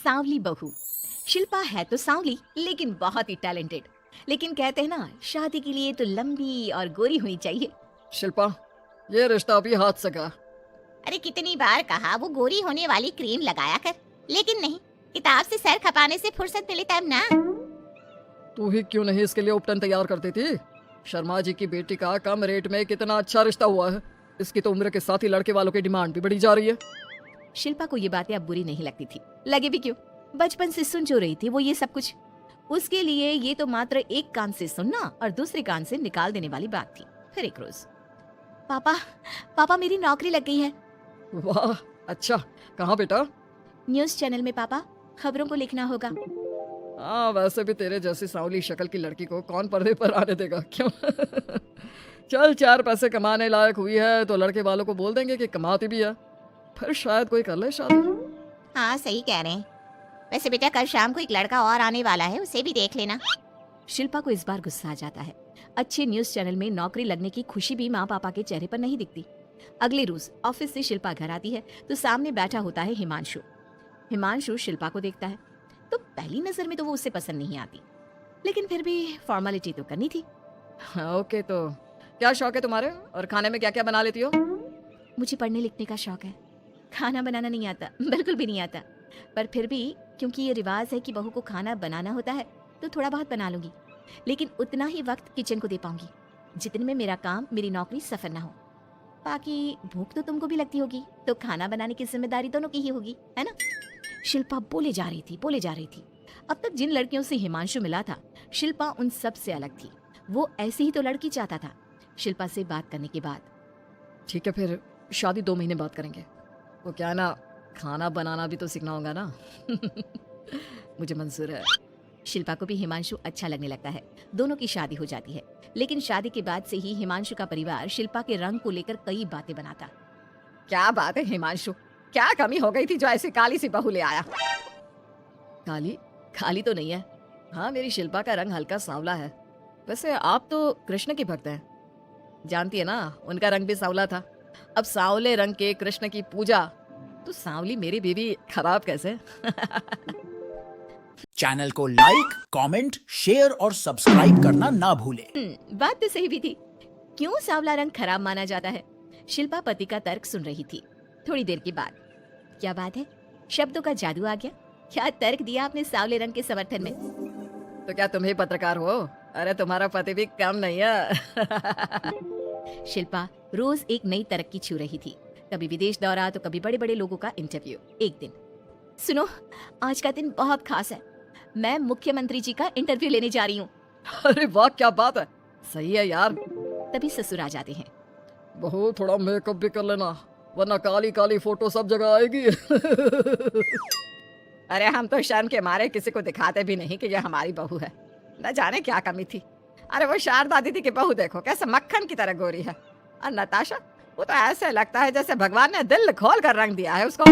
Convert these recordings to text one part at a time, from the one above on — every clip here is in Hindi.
सांवली बहू। शिल्पा है तो सांवली लेकिन बहुत ही टैलेंटेड। लेकिन कहते हैं ना, शादी के लिए तो लंबी और गोरी होनी चाहिए। शिल्पा, ये रिश्ता भी हाथ सका। अरे कितनी बार कहा वो गोरी होने वाली क्रीम लगाया कर, लेकिन नहीं, किताब से सर खपाने से फुर्सत मिले तब ना। तू ही क्यों नहीं इसके लिए उपटन तैयार करती थी? शर्मा जी की बेटी का कम रेट में कितना अच्छा रिश्ता हुआ है। इसकी तो उम्र के साथ ही लड़के वालों की डिमांड भी बढ़ी जा रही है। शिल्पा को ये बातें अब बुरी नहीं लगती थी। लगे भी क्यों, बचपन से सुन जो रही थी वो ये सब कुछ। उसके लिए ये तो मात्र एक कान से सुनना और दूसरे कान से निकाल देने वाली बात थी। फिर एक रोज, पापा पापा मेरी नौकरी लग गई है। वाह, अच्छा, कहाँ बेटा? न्यूज चैनल में पापा, खबरों को लिखना होगा। हाँ, वैसे भी तेरे जैसी सांवली शक्ल की लड़की को कौन पर्दे पर आने देगा, क्यों? चल, 4 पैसे कमाने लायक हुई है तो लड़के वालों को बोल देंगे कि कमाती भी है, फिर शायद कोई कर ले शादी। हाँ सही कह रहे हैं। वैसे बेटा कल शाम को एक लड़का और आने वाला है, उसे भी देख लेना। शिल्पा को इस बार गुस्सा आ जाता है। अच्छे न्यूज चैनल में नौकरी लगने की खुशी भी माँ पापा के चेहरे पर नहीं दिखती। अगले रोज ऑफिस से शिल्पा घर आती है तो सामने बैठा होता है हिमांशु। हिमांशु शिल्पा को देखता है तो पहली नजर में तो वो उससे पसंद नहीं आती, लेकिन फिर भी फॉर्मेलिटी तो करनी थी। ओके, तो क्या शौक है तुम्हारे और खाने में क्या क्या बना लेती हो? मुझे पढ़ने लिखने का शौक है, खाना बनाना नहीं आता, बिल्कुल भी नहीं आता। पर फिर भी क्योंकि ये रिवाज है कि बहू को खाना बनाना होता है तो थोड़ा बहुत बना लूंगी, लेकिन उतना ही वक्त किचन को दे पाऊंगी जितने में मेरा काम, मेरी नौकरी सफर ना हो। बाकी भूख तो तुमको भी लगती होगी, तो खाना बनाने की जिम्मेदारी दोनों की ही होगी, है ना? शिल्पा बोले जा रही थी। अब तक जिन लड़कियों से हिमांशु मिला था, शिल्पा उन सब से अलग थी। वो ऐसी ही तो लड़की चाहता था। शिल्पा से बात करने के बाद, ठीक है, फिर शादी 2 महीने बाद करेंगे। वो क्या है ना, खाना बनाना भी तो सीखना होगा ना। मुझे मंजूर है। शिल्पा को भी हिमांशु अच्छा लगने लगता है। दोनों की शादी हो जाती है, लेकिन शादी के बाद से ही हिमांशु का परिवार शिल्पा के रंग को लेकर कई बातें बनाता। क्या बात है हिमांशु, क्या कमी हो गई थी जो ऐसी काली सी बहू ले आया? काली तो नहीं है। हाँ, मेरी शिल्पा का रंग हल्का सांवला है। वैसे आप तो कृष्ण के भक्त हैं, जानती है ना, उनका रंग भी सांवला था। अब सांवले रंग के कृष्ण की पूजा, तो सांवली मेरी बीवी खराब कैसे? चैनल को लाइक, कमेंट, शेयर और सब्सक्राइब करना ना भूलें। बात तो सही भी थी। क्यों सांवला रंग खराब माना जाता है? शिल्पा पति का तर्क सुन रही थी। थोड़ी देर के बाद, क्या बात है, शब्दों का जादू आ गया। क्या तर्क दिया आपने सांवले रंग के समर्थन में? तो क्या तुम ही पत्रकार हो? अरे तुम्हारा पति भी कम नहीं है। शिल्पा रोज एक नई तरक्की छू रही थी। कभी विदेश दौरा तो कभी बड़े बड़े लोगों का इंटरव्यू। एक दिन, सुनो, आज का दिन बहुत खास है, मैं मुख्यमंत्री जी का इंटरव्यू लेने जा रही हूँ। अरे वाह, क्या बात है, सही है यार। तभी ससुर आ जाते हैं। बहू, थोड़ा मेकअप भी कर लेना, वरना काली काली फोटो सब जगह आएगी। अरे हम तो शर्म के मारे किसी को दिखाते भी नहीं कि ये हमारी बहू है। न जाने क्या कमी थी। अरे वो शारदा दीदी की बहू देखो, कैसे मक्खन की तरह गोरी है। और नताशा, वो तो ऐसे लगता है जैसे भगवान ने दिल खोल कर रंग दिया है उसको।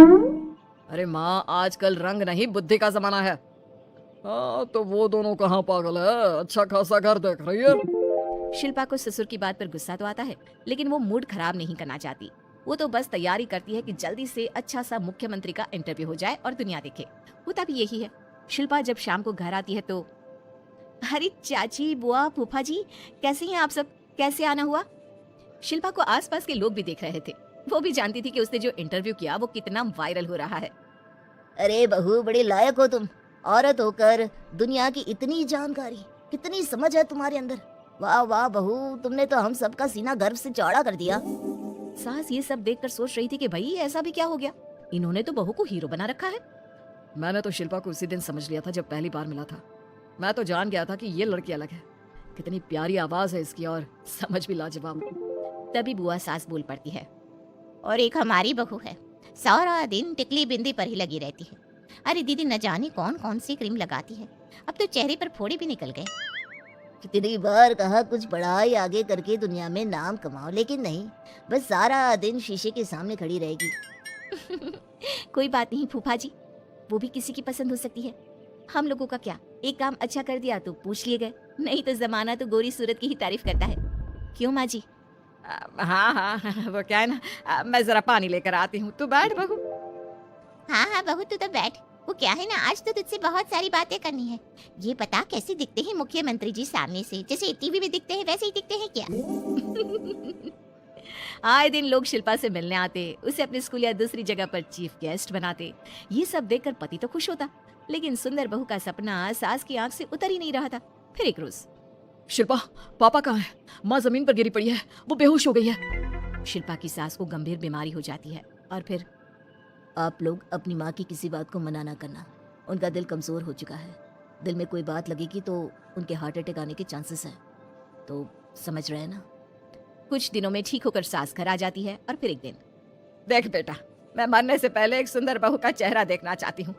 अरे माँ, आजकल रंग नहीं बुद्धि का जमाना है। हाँ, तो वो दोनों कहाँ पागल है, अच्छा खासा घर देख रही है। शिल्पा को ससुर की बात पर गुस्सा तो आता है, लेकिन वो मूड खराब नहीं करना चाहती। वो तो बस तैयारी करती है कि जल्दी से अच्छा सा मुख्यमंत्री का इंटरव्यू हो जाए और दुनिया देखे। होता भी यही है। शिल्पा जब शाम को घर आती है तो, अरे चाची, बुआ, फूफा जी, कैसे हैं आप सब? कैसे आना हुआ? शिल्पा को आसपास के लोग भी देख रहे थे। वो भी जानती थी कि उसने जो इंटरव्यू किया वो कितना वायरल हो रहा है। अरे बहू, बड़ी लायक हो तुम। औरत होकर दुनिया की इतनी जानकारी, कितनी समझ है तुम्हारे अंदर। वाह वाह बहू, तुमने तो हम सबका सीना गर्व से चौड़ा कर दिया। सास ये सब देखकर सोच रही थी कि भाई ऐसा भी क्या हो गया, इन्होंने तो बहू को हीरो बना रखा है। मैंने तो शिल्पा को उसी दिन समझ लिया था जब पहली बार मिला था। मैं तो जान गया था कि ये लड़की अलग है। कितनी प्यारी आवाज है इसकी और समझ भी लाजवाब। तभी बुआ सास बोल पड़ती है, और एक हमारी बहू है, सारा दिन टिकली बिंदी पर ही लगी रहती है। अरे दीदी, न जाने कौन कौन सी क्रीम लगाती है, अब तो चेहरे पर फोड़े भी निकल गए। कितनी बार कहा कुछ पढ़ाई आगे करके दुनिया में नाम कमाओ, लेकिन नहीं, बस सारा दिन शीशे के सामने खड़ी रहेगी। कोई बात नहीं फूफा जी, वो भी किसी की पसंद हो सकती है। हम लोगों का क्या, एक काम अच्छा कर दिया तो पूछ लिए गए, नहीं तो जमाना तो गोरी सूरत की ही तारीफ करता है। क्यों माँ जी? हाँ हाँ, वो क्या है ना, मैं जरा पानी लेकर आती हूँ, तू बैठ बहू। हाँ हाँ बहू, तू तो बैठ। वो क्या है ना, आज तो तुझसे बहुत सारी बातें करनी है। ये बता, कैसे दिखते हैं मुख्यमंत्री जी सामने से? जैसे टीवी में दिखते हैं वैसे ही दिखते हैं क्या? आए दिन लोग शिल्पा से मिलने आते, उसे अपने स्कूल या दूसरी जगह पर चीफ गेस्ट बनाते। ये सब देखकर पति तो खुश होता, लेकिन सुंदर बहू का सपना सास की आंख से उतर ही नहीं रहा था। फिर एक रोज शिल्पा, पापा कहाँ है? माँ जमीन पर गिरी पड़ी है, वो बेहोश हो गई है। शिल्पा की सास को गंभीर बीमारी हो जाती है और फिर आप लोग अपनी माँ की किसी बात को मना ना करना। उनका दिल कमजोर हो चुका है। दिल में कोई बात लगेगी तो उनके हार्ट अटैक आने के चांसेस हैं। तो समझ रहे हैं ना? कुछ दिनों में ठीक होकर सास घर आ जाती है और फिर एक दिन देख बेटा, मैं मरने से पहले एक सुंदर बहू का चेहरा देखना चाहती हूँ।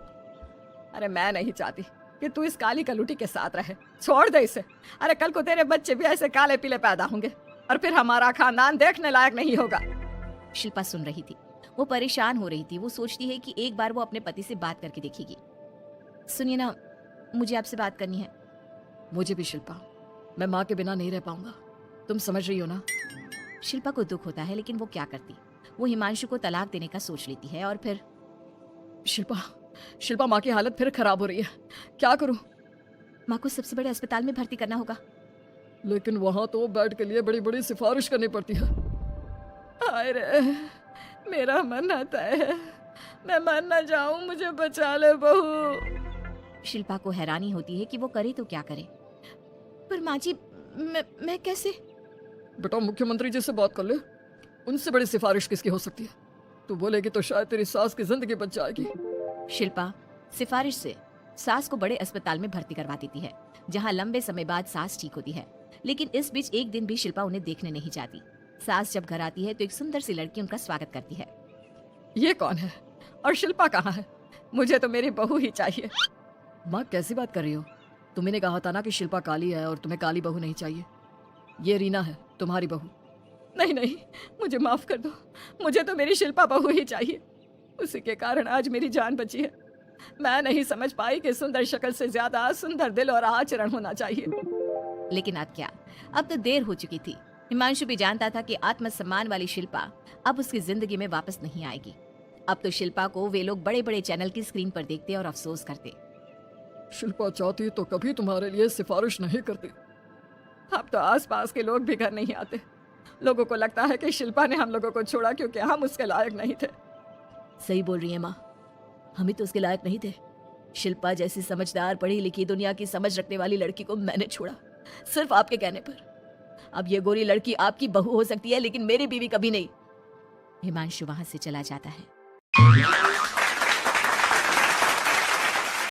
अरे मैं नहीं चाहती कि तू इस काली कलूटी के साथ रहे। छोड़ दे इसे। अरे कल को तेरे बच्चे भी ऐसे काले पीले पैदा होंगे और फिर हमारा खानदान देखने लायक नहीं होगा। शिल्पा सुन रही थी। वो परेशान हो रही थी। वो सोचती है कि एक बार वो अपने पति से बात करके देखेगी। सुनिए ना, मुझे आपसे बात करनी है। मुझे भी शिल्पा, मैं माँ के बिना नहीं रह पाऊंगा। तुम समझ रही हो ना? शिल्पा को दुख होता है, लेकिन वो क्या करती। वो हिमांशु को तलाक देने का सोच लेती है और फिर शिल्पा, माँ की हालत फिर खराब हो रही है। क्या करूं? माँ को सबसे बड़े अस्पताल में भर्ती करना होगा। लेकिन वहां तो बेड के लिए बड़ी बड़ी सिफारिश करनी पड़ती है। हाय रे, मेरा मन आता है मैं मर ना जाऊं, मुझे बचा ले बहू। शिल्पा को हैरानी होती है कि वो करे तो क्या करे। पर माँ जी, मैं कैसे? बेटा, मुख्यमंत्री जी से बात कर ले। उनसे बड़ी सिफारिश किसकी हो सकती है? तू बोलेगी तो शायद तेरी सास की जिंदगी बच जाएगी। शिल्पा सिफारिश से सास को बड़े अस्पताल में भर्ती करवा देती है, जहाँ लंबे समय बाद सास ठीक होती है। लेकिन इस बीच एक दिन भी शिल्पा उन्हें देखने नहीं जाती। सास जब घर आती है तो एक सुंदर सी लड़की उनका स्वागत करती है। ये कौन है और शिल्पा कहाँ है? मुझे तो मेरी बहू ही चाहिए। माँ, कैसी बात कर रही हो? तुम्ही ने कहा था ना कि शिल्पा काली है और तुम्हें काली बहू नहीं चाहिए। ये रीना है, तुम्हारी बहू। नहीं नहीं, मुझे माफ कर दो। मुझे तो मेरी शिल्पा बहू ही चाहिए। उसी के कारण आज मेरी जान बची है। मैं नहीं समझ पाई कि सुंदर शक्ल से ज्यादा सुंदर दिल और आचरण होना चाहिए। लेकिन अब क्या, अब तो देर हो चुकी थी। हिमांशु भी जानता था कि आत्मसम्मान वाली शिल्पा अब उसकी जिंदगी में वापस नहीं आएगी। अब तो शिल्पा को वे लोग बड़े बड़े चैनल की स्क्रीन पर देखते और अफसोस करते। शिल्पा चाहती तो कभी तुम्हारे लिए सिफारिश नहीं करती। अब तो आसपास के लोग भी घर नहीं आते। लोगों को लगता है कि शिल्पा ने हम लोगों को छोड़ा क्योंकि हम उसके लायक नहीं थे। सही बोल रही है माँ, हम ही तो उसके लायक नहीं थे। शिल्पा जैसी समझदार, पढ़ी लिखी, दुनिया की समझ रखने वाली लड़की को मैंने छोड़ा, सिर्फ आपके कहने पर। अब ये गोरी लड़की आपकी बहू हो सकती है, लेकिन मेरी बीवी कभी नहीं। हिमांशु वहां से चला जाता है।